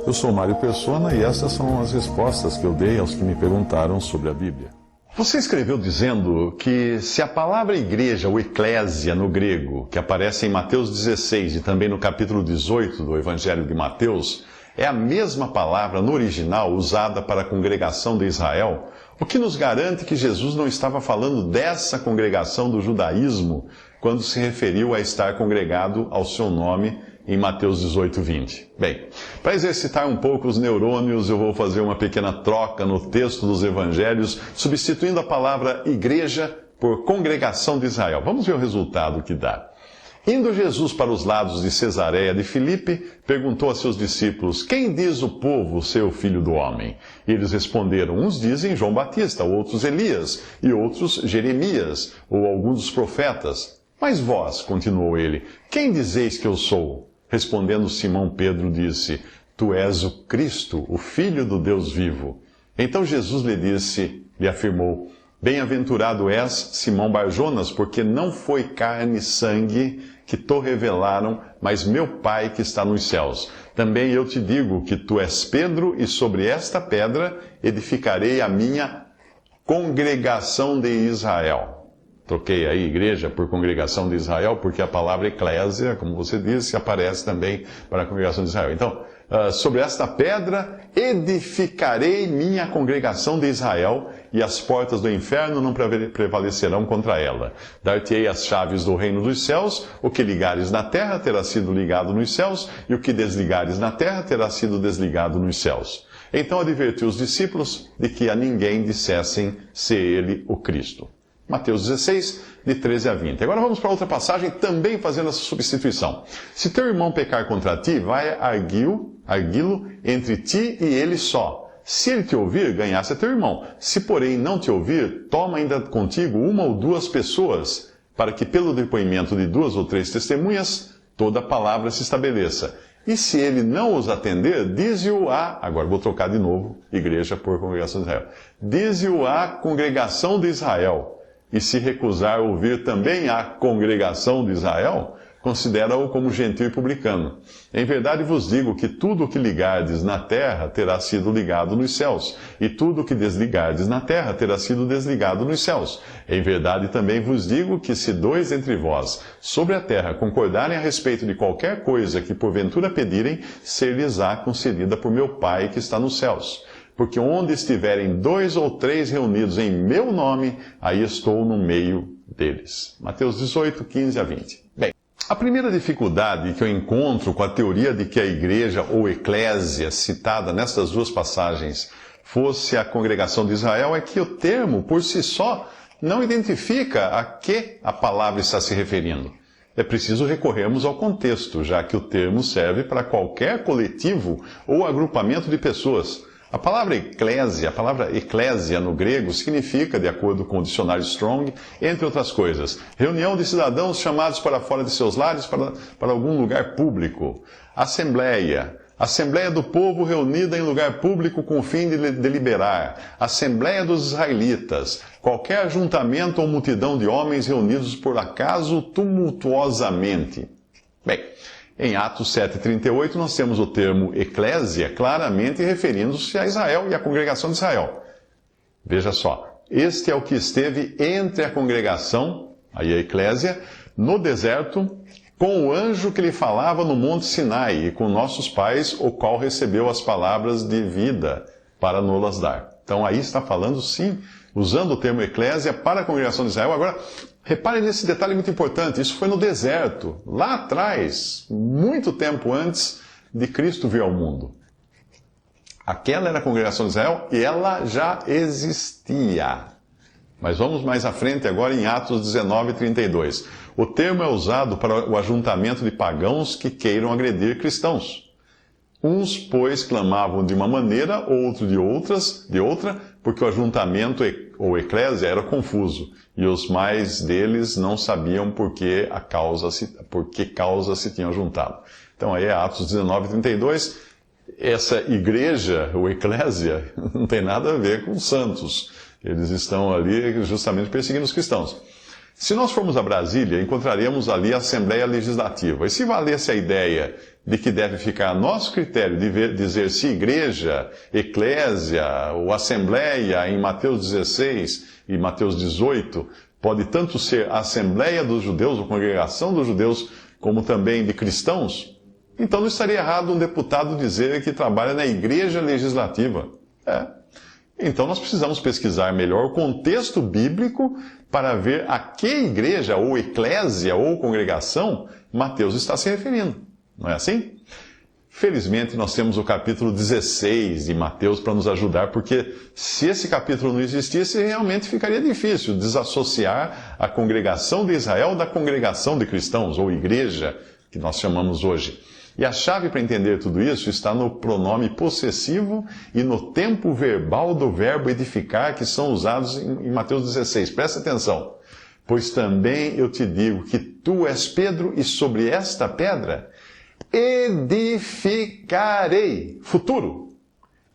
Eu sou Mário Persona e essas são as respostas que eu dei aos que me perguntaram sobre a Bíblia. Você escreveu dizendo que se a palavra igreja ou eclésia no grego, que aparece em Mateus 16 e também no capítulo 18 do Evangelho de Mateus, é a mesma palavra no original usada para a congregação de Israel, o que nos garante que Jesus não estava falando dessa congregação do judaísmo quando se referiu a estar congregado ao seu nome em Mateus 18, 20. Bem, para exercitar um pouco os neurônios, eu vou fazer uma pequena troca no texto dos evangelhos, substituindo a palavra igreja por congregação de Israel. Vamos ver o resultado que dá. Indo Jesus para os lados de Cesareia de Filipe, perguntou a seus discípulos: quem diz o povo ser o filho do homem? E eles responderam: uns dizem João Batista, outros Elias, e outros Jeremias, ou alguns dos profetas. Mas vós, continuou ele, quem dizeis que eu sou? Respondendo Simão Pedro disse: tu és o Cristo, o Filho do Deus vivo. Então Jesus lhe afirmou: bem-aventurado és, Simão Barjonas, porque não foi carne e sangue que te revelaram, mas meu Pai que está nos céus. Também eu te digo que tu és Pedro, e sobre esta pedra edificarei a minha congregação de Israel. Troquei aí igreja por congregação de Israel, porque a palavra eclésia, como você disse, aparece também para a congregação de Israel. Então, sobre esta pedra edificarei minha congregação de Israel, e as portas do inferno não prevalecerão contra ela. Dar-te-ei as chaves do reino dos céus, o que ligares na terra terá sido ligado nos céus, e o que desligares na terra terá sido desligado nos céus. Então advertiu os discípulos de que a ninguém dissessem ser ele o Cristo. Mateus 16, de 13 a 20. Agora vamos para outra passagem, também fazendo essa substituição. Se teu irmão pecar contra ti, vai arguí-lo entre ti e ele só. Se ele te ouvir, ganhasse a teu irmão. Se, porém, não te ouvir, toma ainda contigo uma ou duas pessoas, para que pelo depoimento de 2 ou 3 testemunhas, toda a palavra se estabeleça. E se ele não os atender, dize-o agora vou trocar de novo, igreja por congregação de Israel. Dize-o à congregação de Israel. E se recusar ouvir também a congregação de Israel, considera-o como gentil e publicano. Em verdade vos digo que tudo o que ligardes na terra terá sido ligado nos céus, e tudo o que desligardes na terra terá sido desligado nos céus. Em verdade também vos digo que se 2 entre vós sobre a terra concordarem a respeito de qualquer coisa que porventura pedirem, ser-lhes-á concedida por meu Pai que está nos céus. Porque onde estiverem 2 ou 3 reunidos em meu nome, aí estou no meio deles. Mateus 18, 15 a 20. Bem, a primeira dificuldade que eu encontro com a teoria de que a igreja ou eclésia citada nestas duas passagens fosse a congregação de Israel é que o termo, por si só, não identifica a que a palavra está se referindo. É preciso recorrermos ao contexto, já que o termo serve para qualquer coletivo ou agrupamento de pessoas. A palavra eclésia no grego significa, de acordo com o dicionário Strong, entre outras coisas, reunião de cidadãos chamados para fora de seus lares para algum lugar público. Assembleia do povo reunida em lugar público com o fim de deliberar. Assembleia dos israelitas. Qualquer ajuntamento ou multidão de homens reunidos por acaso tumultuosamente. Bem, em Atos 7,38 nós temos o termo eclésia claramente referindo-se a Israel e à congregação de Israel. Veja só, este é o que esteve entre a congregação, aí a eclésia, no deserto, com o anjo que lhe falava no monte Sinai, e com nossos pais, o qual recebeu as palavras de vida para nos dar. Então aí está falando, sim, usando o termo eclésia para a congregação de Israel. Agora, repare nesse detalhe muito importante, isso foi no deserto, lá atrás, muito tempo antes de Cristo vir ao mundo. Aquela era a congregação de Israel e ela já existia. Mas vamos mais à frente agora em Atos 19, 32. O termo é usado para o ajuntamento de pagãos que queiram agredir cristãos. Uns, pois, clamavam de uma maneira, outros de outra, porque o ajuntamento ou eclésia era confuso, e os mais deles não sabiam por que causa se tinham juntado. Então aí é Atos 19, 32. Essa igreja, ou eclésia, não tem nada a ver com santos. Eles estão ali justamente perseguindo os cristãos. Se nós formos a Brasília, encontraremos ali a Assembleia Legislativa. E se valesse a ideia de que deve ficar a nosso critério de dizer se igreja, eclésia ou assembleia em Mateus 16 e Mateus 18 pode tanto ser a Assembleia dos Judeus ou Congregação dos Judeus, como também de cristãos, então não estaria errado um deputado dizer que trabalha na Igreja Legislativa. Então nós precisamos pesquisar melhor o contexto bíblico para ver a que igreja, ou eclésia, ou congregação Mateus está se referindo. Não é assim? Felizmente nós temos o capítulo 16 de Mateus para nos ajudar, porque se esse capítulo não existisse, realmente ficaria difícil desassociar a congregação de Israel da congregação de cristãos, ou igreja, que nós chamamos hoje. E a chave para entender tudo isso está no pronome possessivo e no tempo verbal do verbo edificar, que são usados em Mateus 16. Presta atenção. Pois também eu te digo que tu és Pedro, e sobre esta pedra edificarei, futuro,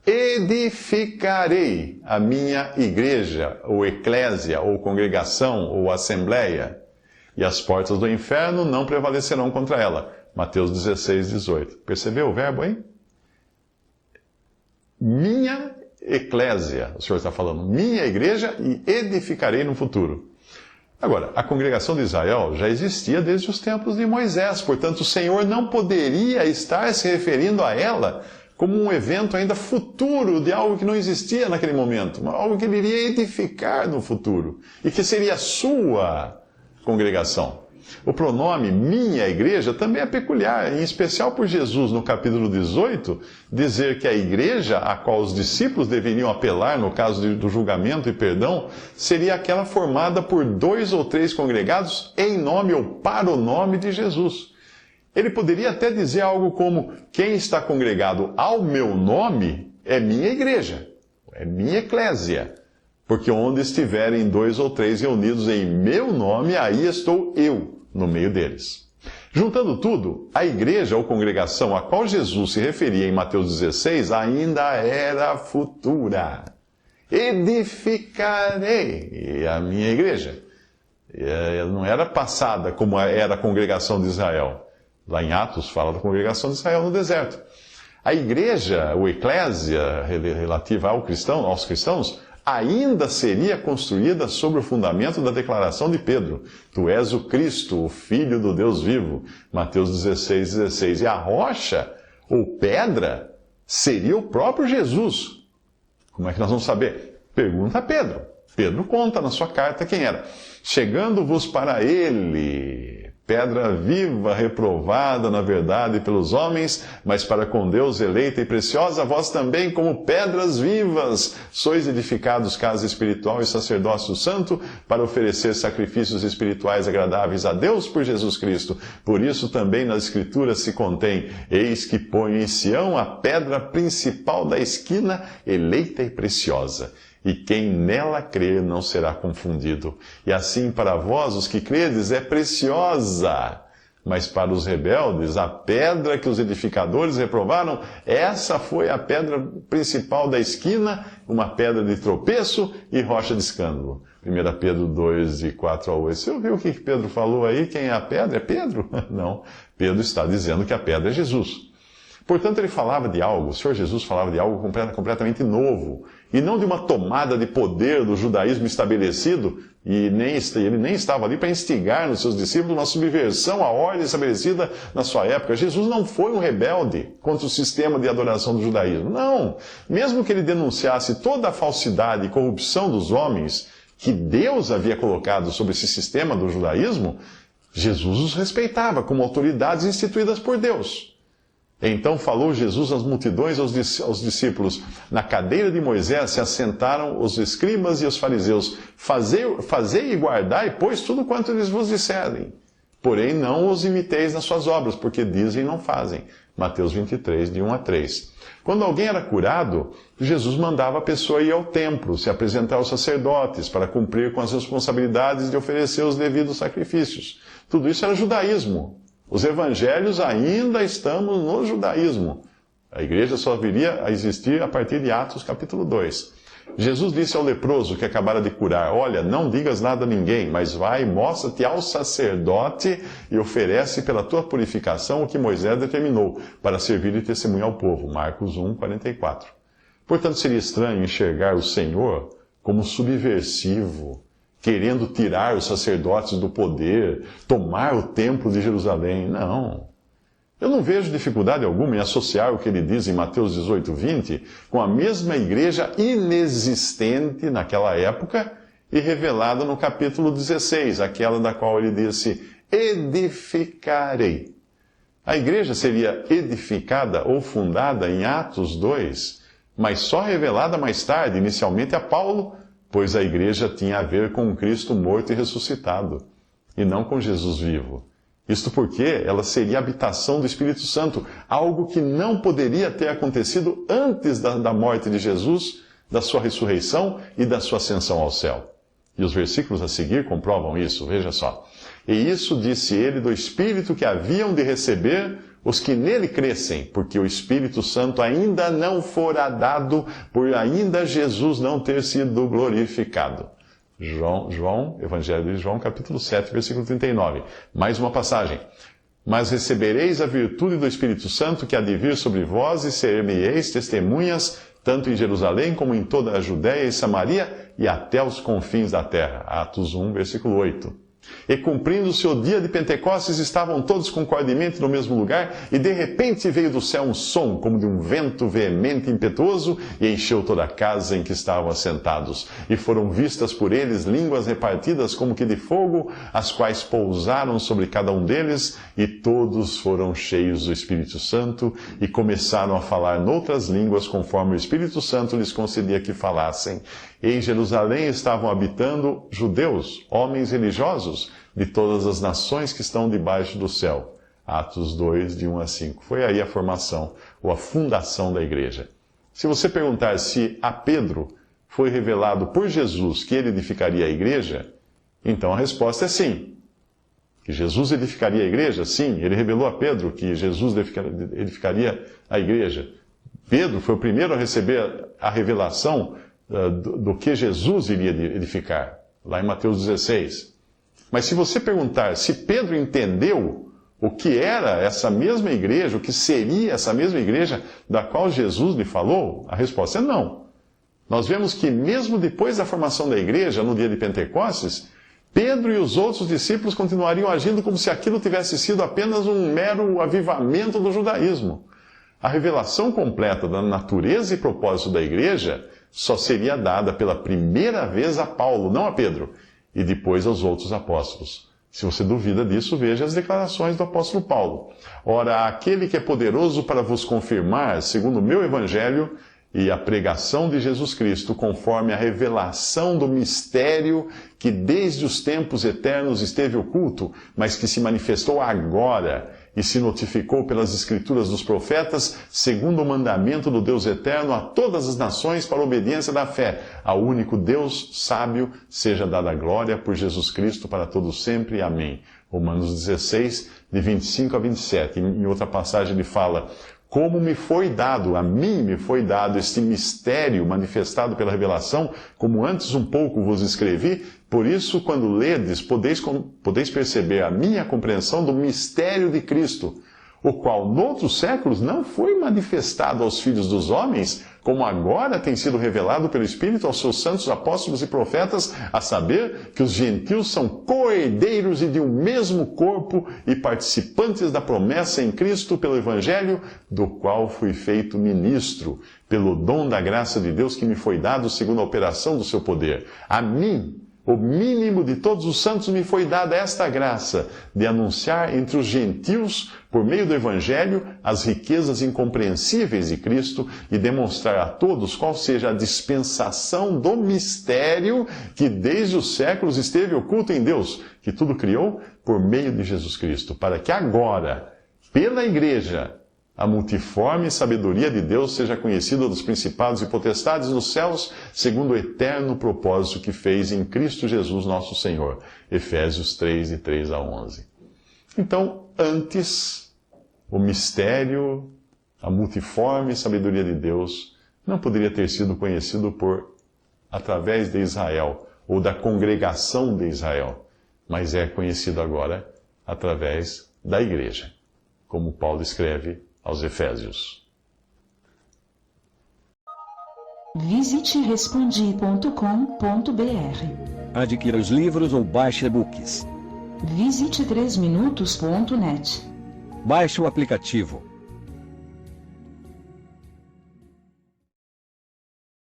edificarei a minha igreja, ou eclésia, ou congregação, ou assembleia, e as portas do inferno não prevalecerão contra ela. Mateus 16, 18. Percebeu o verbo aí? Minha eclésia, o Senhor está falando, minha igreja, e edificarei no futuro. Agora, a congregação de Israel já existia desde os tempos de Moisés, portanto o Senhor não poderia estar se referindo a ela como um evento ainda futuro de algo que não existia naquele momento, algo que ele iria edificar no futuro, e que seria a sua congregação. O pronome minha igreja também é peculiar, em especial por Jesus, no capítulo 18, dizer que a igreja a qual os discípulos deveriam apelar no caso do julgamento e perdão, seria aquela formada por 2 ou 3 congregados em nome ou para o nome de Jesus. Ele poderia até dizer algo como: quem está congregado ao meu nome é minha igreja, é minha eclésia. Porque onde estiverem 2 ou 3 reunidos em meu nome, aí estou eu no meio deles. Juntando tudo, a igreja ou congregação a qual Jesus se referia em Mateus 16 ainda era futura. Edificarei a minha igreja. Não era passada como era a congregação de Israel. Lá em Atos fala da congregação de Israel no deserto. A igreja, ou eclésia, relativa aos cristãos, ainda seria construída sobre o fundamento da declaração de Pedro: tu és o Cristo, o Filho do Deus vivo. Mateus 16, 16. E a rocha, ou pedra, seria o próprio Jesus. Como é que nós vamos saber? Pergunta a Pedro. Pedro conta na sua carta quem era. Chegando-vos para ele, pedra viva, reprovada na verdade pelos homens, mas para com Deus eleita e preciosa, vós também, como pedras vivas, sois edificados casa espiritual e sacerdócio santo, para oferecer sacrifícios espirituais agradáveis a Deus por Jesus Cristo. Por isso também nas Escrituras se contém: eis que ponho em Sião a pedra principal da esquina, eleita e preciosa. E quem nela crer não será confundido. E assim para vós, os que credes, é preciosa. Mas para os rebeldes, a pedra que os edificadores reprovaram, essa foi a pedra principal da esquina, uma pedra de tropeço e rocha de escândalo. 1 Pedro 2, de 4 a 8. Você ouviu o que Pedro falou aí? Quem é a pedra? É Pedro? Não. Pedro está dizendo que a pedra é Jesus. Portanto, ele falava de algo, o Senhor Jesus falava de algo completamente novo, e não de uma tomada de poder do judaísmo estabelecido, e ele nem estava ali para instigar nos seus discípulos uma subversão à ordem estabelecida na sua época. Jesus não foi um rebelde contra o sistema de adoração do judaísmo. Não! Mesmo que ele denunciasse toda a falsidade e corrupção dos homens que Deus havia colocado sobre esse sistema do judaísmo, Jesus os respeitava como autoridades instituídas por Deus. Então falou Jesus às multidões, aos discípulos: na cadeira de Moisés se assentaram os escribas e os fariseus. Fazei e guardai, pois, tudo quanto eles vos disserem. Porém, não os imiteis nas suas obras, porque dizem e não fazem. Mateus 23, de 1 a 3. Quando alguém era curado, Jesus mandava a pessoa ir ao templo, se apresentar aos sacerdotes, para cumprir com as responsabilidades de oferecer os devidos sacrifícios. Tudo isso era judaísmo. Os evangelhos ainda estamos no judaísmo. A igreja só viria a existir a partir de Atos capítulo 2. Jesus disse ao leproso que acabara de curar: olha, não digas nada a ninguém, mas vai, mostra-te ao sacerdote e oferece pela tua purificação o que Moisés determinou, para servir de testemunho ao povo. Marcos 1, 44. Portanto, seria estranho enxergar o Senhor como subversivo, querendo tirar os sacerdotes do poder, tomar o templo de Jerusalém. Não. Eu não vejo dificuldade alguma em associar o que ele diz em Mateus 18, 20, com a mesma igreja inexistente naquela época e revelada no capítulo 16, aquela da qual ele disse: edificarei. A igreja seria edificada ou fundada em Atos 2, mas só revelada mais tarde, inicialmente a Paulo, pois a igreja tinha a ver com Cristo morto e ressuscitado, e não com Jesus vivo. Isto porque ela seria a habitação do Espírito Santo, algo que não poderia ter acontecido antes da morte de Jesus, da sua ressurreição e da sua ascensão ao céu. E os versículos a seguir comprovam isso, veja só. E isso disse ele do Espírito que haviam de receber os que nele crescem, porque o Espírito Santo ainda não fora dado, por ainda Jesus não ter sido glorificado. Evangelho de João, capítulo 7, versículo 39. Mais uma passagem. Mas recebereis a virtude do Espírito Santo que há de vir sobre vós e ser-me-eis testemunhas, tanto em Jerusalém como em toda a Judéia e Samaria e até os confins da terra. Atos 1, versículo 8. E cumprindo-se o dia de Pentecostes, estavam todos concordemente no mesmo lugar, e de repente veio do céu um som, como de um vento veemente e impetuoso, e encheu toda a casa em que estavam assentados. E foram vistas por eles línguas repartidas como que de fogo, as quais pousaram sobre cada um deles, e todos foram cheios do Espírito Santo, e começaram a falar noutras línguas, conforme o Espírito Santo lhes concedia que falassem. E em Jerusalém estavam habitando judeus, homens religiosos, de todas as nações que estão debaixo do céu. Atos 2, de 1 a 5. Foi aí a formação, ou a fundação da igreja. Se você perguntar se a Pedro foi revelado por Jesus que ele edificaria a igreja, então a resposta é sim. Que Jesus edificaria a igreja? Sim, ele revelou a Pedro que Jesus edificaria a igreja. Pedro foi o primeiro a receber a revelação do que Jesus iria edificar, lá em Mateus 16. Mas se você perguntar se Pedro entendeu o que era essa mesma igreja, o que seria essa mesma igreja da qual Jesus lhe falou, a resposta é não. Nós vemos que mesmo depois da formação da igreja, no dia de Pentecostes, Pedro e os outros discípulos continuariam agindo como se aquilo tivesse sido apenas um mero avivamento do judaísmo. A revelação completa da natureza e propósito da igreja só seria dada pela primeira vez a Paulo, não a Pedro, e depois aos outros apóstolos. Se você duvida disso, veja as declarações do apóstolo Paulo. Ora, aquele que é poderoso para vos confirmar, segundo o meu evangelho, e a pregação de Jesus Cristo, conforme a revelação do mistério que desde os tempos eternos esteve oculto, mas que se manifestou agora e se notificou pelas escrituras dos profetas, segundo o mandamento do Deus eterno a todas as nações para a obediência da fé. Ao único Deus sábio seja dada a glória por Jesus Cristo para todos sempre. Amém. Romanos 16, de 25 a 27. Em outra passagem ele fala: como me foi dado, a mim me foi dado este mistério manifestado pela revelação, como antes um pouco vos escrevi, por isso, quando ledes, podeis perceber a minha compreensão do mistério de Cristo, o qual noutros séculos não foi manifestado aos filhos dos homens, como agora tem sido revelado pelo Espírito aos seus santos apóstolos e profetas, a saber que os gentios são co-herdeiros e de um mesmo corpo e participantes da promessa em Cristo pelo Evangelho, do qual fui feito ministro, pelo dom da graça de Deus que me foi dado segundo a operação do seu poder. A mim, o mínimo de todos os santos, me foi dada esta graça de anunciar entre os gentios, por meio do Evangelho, as riquezas incompreensíveis de Cristo e demonstrar a todos qual seja a dispensação do mistério que desde os séculos esteve oculto em Deus, que tudo criou por meio de Jesus Cristo, para que agora, pela Igreja, a multiforme sabedoria de Deus seja conhecida dos principados e potestades nos céus, segundo o eterno propósito que fez em Cristo Jesus nosso Senhor. Efésios 3, de 3 a 11. Então, antes, o mistério, a multiforme sabedoria de Deus, não poderia ter sido conhecido por através de Israel, ou da congregação de Israel, mas é conhecido agora através da igreja, como Paulo escreve aos Efésios. Visite respondi.com.br. Adquira os livros ou baixe e-books. Visite 3minutos.net. Baixe o aplicativo.